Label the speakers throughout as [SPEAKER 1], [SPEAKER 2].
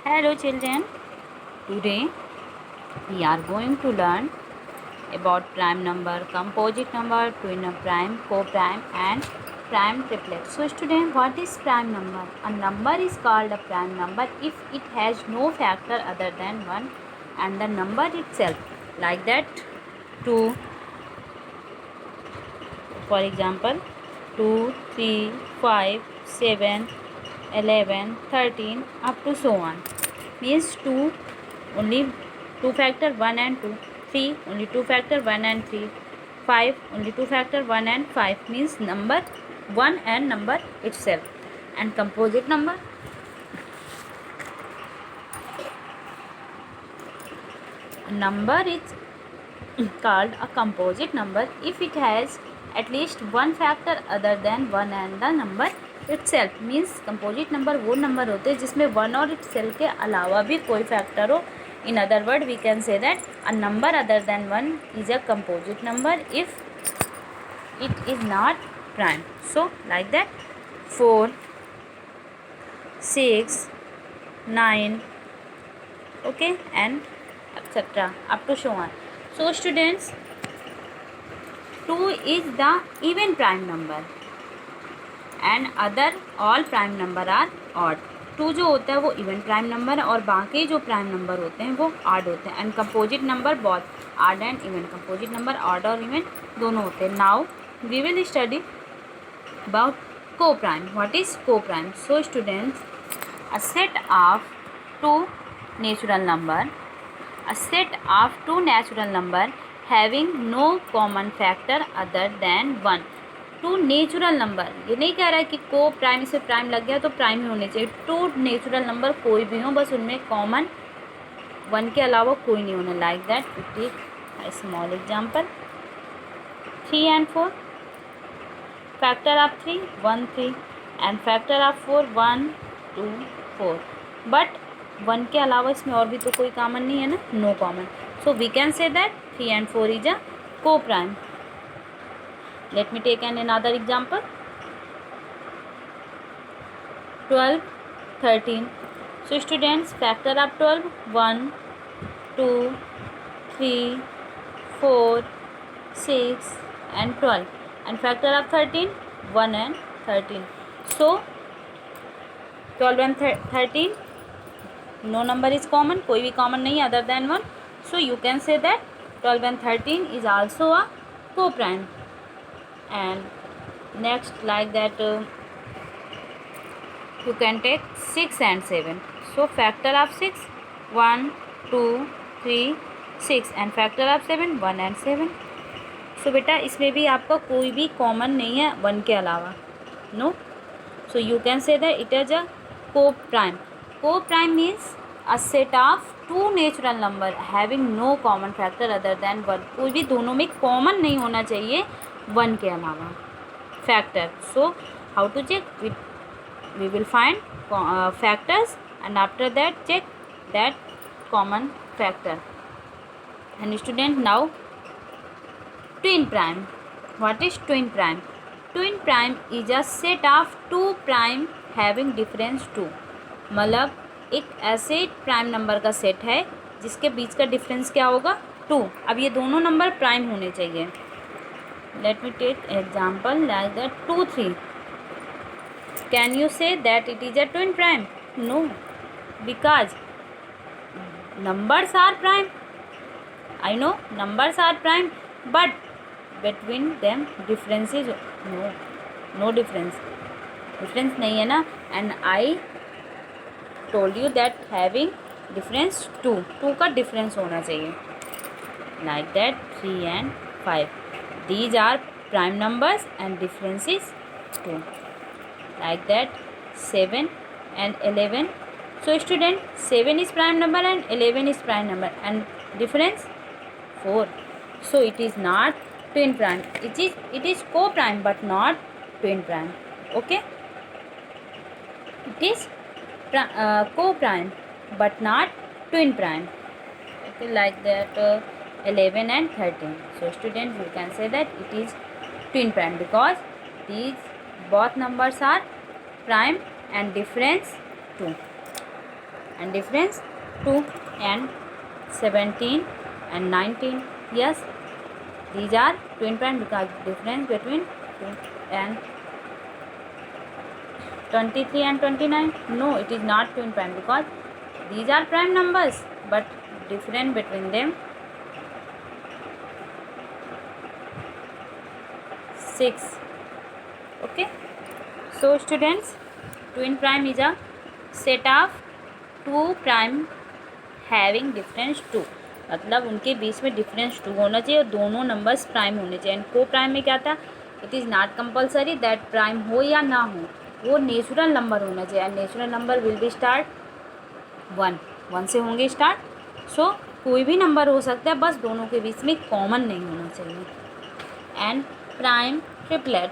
[SPEAKER 1] Hello children, today we are going to learn about prime number, composite number, twin prime, co-prime and prime triplet. So student, what is prime number? A number is called a prime number if it has no factor other than 1 and the number itself. Like that 2, for example 2, 3, 5, 7, 11, 13 up to so on. Means 2 only 2 factor 1 and 2, 3 only 2 factor 1 and 3, 5 only 2 factor 1 and 5 means number 1 and number itself. And composite number, number is called a composite number if it has at least one factor other than 1 and the number itself. means composite number वो number होते हैं जिसमें 1 और itself के अलावा भी कोई factor हो. In other word, we can say that a number other than 1 is a composite number if it is not prime. So like that 4, 6, 9, okay, and etc. up to so on. So students, 2 is the even prime number and other all prime number are odd. 2 जो होता है वो even prime number है और बाकी जो prime number होते हैं वो ऑड होते हैं. And composite number both odd and even. Composite number odd और इवन दोनों होते हैं. Now we will study about coprime. What is coprime? So students, a set of two natural number, a set of two natural number having no common factor other than 1. Two natural number, ये नहीं कह रहा है कि को prime से prime लग गया तो प्राइम ही होने चाहिए. टू नेचुरल नंबर कोई भी हो, बस उनमें कॉमन 1 के अलावा कोई नहीं होना. Like that it is small example 3 and 4. Factor of 3 1 3 and factor of 4 1 2 4. But 1 के अलावा इसमें और भी तो कोई कॉमन नहीं है ना, no common. So we can say that 3 and 4 is a coprime. Let me take another example. 12, 13. So students, factor of 12 1, 2, 3, 4, 6 and 12. And factor of 13 1 and 13. So 12 and 13, no number is common, कोई भी common नहीं other than 1. So you can say that 12 and 13 is also a co-prime. And next like that you can take 6 and 7. So factor of 6 1 2 3 6 and factor of 7 1 and 7. So बेटा इसमें भी आपका कोई भी common नहीं है 1 के अलावा, no. So you can say that it is a co-prime. Co-prime means a set of two natural number having no common factor other than 1. कोई भी दोनों में कॉमन नहीं होना चाहिए 1 के अलावा factor. So how to check? we will find factors and after that check that common factor. And student, now twin prime. What is twin prime? Twin prime is a set of two prime having difference 2. मतलब एक ऐसे prime number का set है जिसके बीच का difference क्या होगा 2. अब ये दोनों नंबर प्राइम होने चाहिए. Let me take example like that 2 3. Can you say that it is a twin prime? No, because numbers are prime. I know numbers are prime, but between them difference is no difference. Difference नहीं है ना. And I told you that having difference 2 का difference होना चाहिए. Like that 3 and 5. These are prime numbers and difference is 2. Like that 7 and 11. So student, 7 is prime number and 11 is prime number and difference 4. So it is not twin prime. It is co-prime but not twin prime. Okay, it is co-prime but not twin prime. Okay, like that 11 and 13. So students, you can say that it is twin prime because these both numbers are prime and difference 2. and difference 2 and 17 and 19. Yes, these are twin prime because difference between 2 and 23 and 29. No, it is not twin prime because these are prime numbers, but difference between them 6. Okay, so students, twin prime is a set of two prime having difference 2, मतलब उनके बीच में difference 2 होना चाहिए और दोनों numbers prime होने चाहिए. And को प्राइम में क्या था, it is not compulsory that prime हो या ना हो, वो नेचुरल नंबर होना चाहिए. And natural number will be start 1 से होंगे स्टार्ट. सो कोई भी नंबर हो सकता है, बस दोनों के बीच में कॉमन नहीं होना चाहिए. And prime triplet.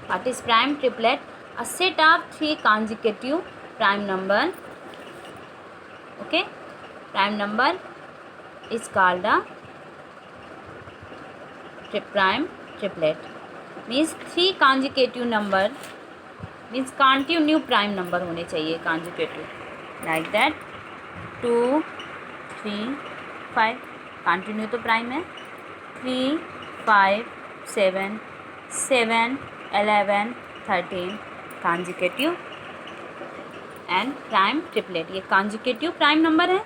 [SPEAKER 1] What is prime triplet? A set of 3 consecutive prime number. Okay, prime number is called a prime triplet. Means 3 consecutive number, means continue prime number होने चाहिए consecutive, like that 2 3 5 continue तो prime है. 3 5 7 7 11 13 consecutive and prime triplet. ये consecutive prime number है.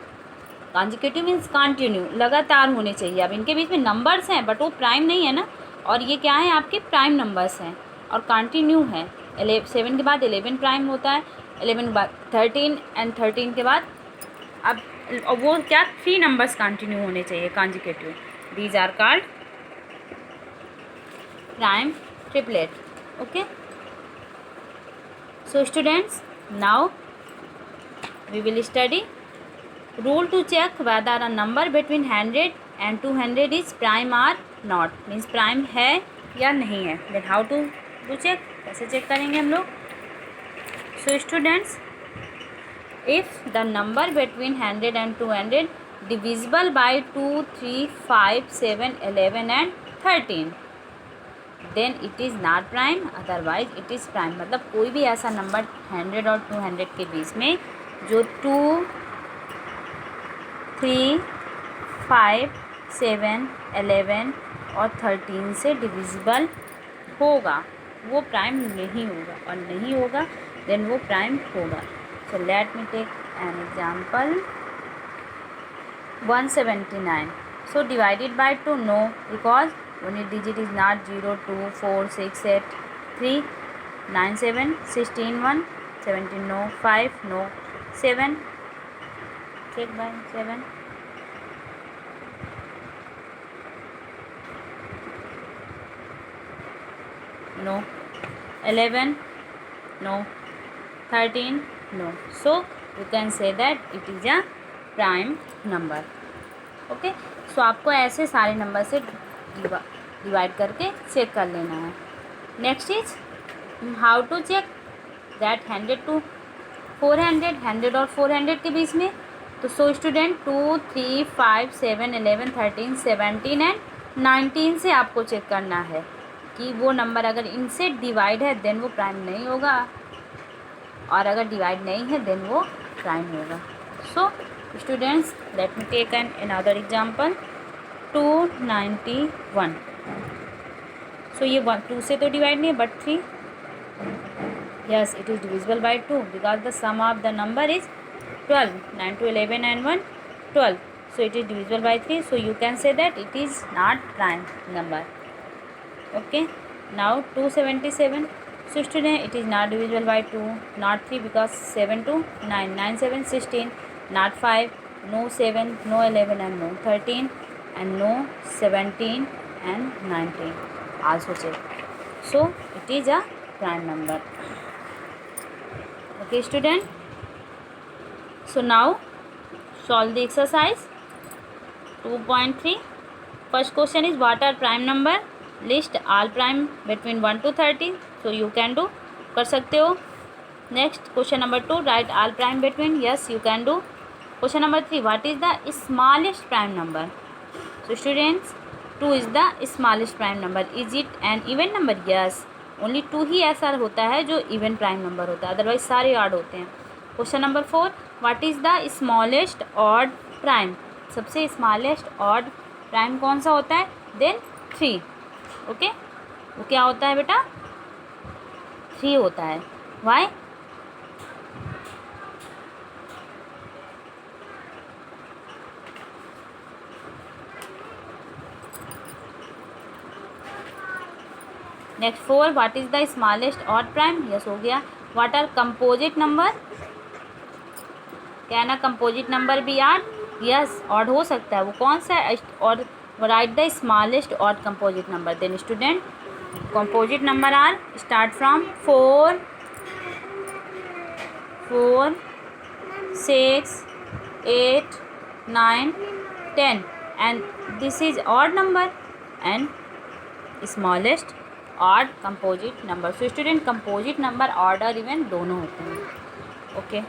[SPEAKER 1] Consecutive means continue, लगातार होने चाहिए. अब इनके बीच में नंबर्स हैं बट वो प्राइम नहीं है ना, और ये क्या है, आपके प्राइम नंबर्स हैं और कंटिन्यू है. 7 के बाद 11 प्राइम होता है, 11 के बाद 13 एंड 13 के बाद अब वो क्या 3 नंबर्स कंटिन्यू होने चाहिए consecutive. These are called prime triplet. Okay, so students, now we will study rule to check whether a number between 100 and 200 is prime or not. means prime है या नहीं है. then how to do check, कैसे check करेंगे हम लोग. so students, if the number between 100 and 200 divisible by 2 3 5 7 11 and 13 then it is not prime, otherwise it is prime. मतलब कोई भी ऐसा नंबर 100 और 200 के बीच में जो 2 3 5 7 11 और 13 से डिविजिबल होगा वो प्राइम नहीं होगा, और नहीं होगा देन वो प्राइम होगा. So let me take an example. 179. So divided by 2 no, because unit digit is not 0 2 4 6 8 3 9 7 16 1 17 no 5 no 7 check by 7 no 11 no 13 no. so you can say that it is a prime number. Okay, so आपको ऐसे सारे number से divide करके check कर लेना है. Next is how to check that 100 to 400, 100 और 400 के बीच में. तो सो स्टूडेंट 2 3 5 7 11 13 17 एंड 19 से आपको चेक करना है कि वो नंबर अगर इनसे डिवाइड है देन वो प्राइम नहीं होगा, और अगर डिवाइड नहीं है देन वो प्राइम होगा. So students, let me take an another example. 291. So ये 2 से तो डिवाइड नहीं है but 3. Yes, it is divisible by 2 because the sum of the number is 12. 9 to 11 and 1 12. So it is divisible by 3. So you can say that it is not prime number. Okay. Now 277. So student, it is not divisible by 2, not 3 because 7 to 9. 9 7 16. Not 5. No 7. No 11 and no 13 and no 17 and 19. Also check. So it is a prime number. Okay student, so now solve the exercise 2.3. first question is what are prime number, list all prime between 1 to 30. so you can do, कर सकते हो. next question number 2, write all prime between, yes you can do. question number 3, what is the smallest prime number. so students, 2 is the smallest prime number. is it an even number, yes. Only 2 ही ऐसा होता है जो even prime number होता है, otherwise सारे odd होते हैं। Question number 4, what is the smallest odd prime? सबसे स्मॉलेस्ट ऑड प्राइम कौन सा होता है? देन 3। ओके, वो क्या होता है बेटा? 3 होता है। Why? Next 4, what is the smallest odd prime? Yes हो गया। What are composite number? क्या ना कंपोजिट नंबर भी ऑड? यस, ऑड हो सकता है। वो कौन सा है? और write the smallest odd composite number. Then student, composite number are start from 4, 6, 8, 9, 10 and this is odd number and smallest odd composite number. So student, composite number odd और even दोनों होते हैं। ओके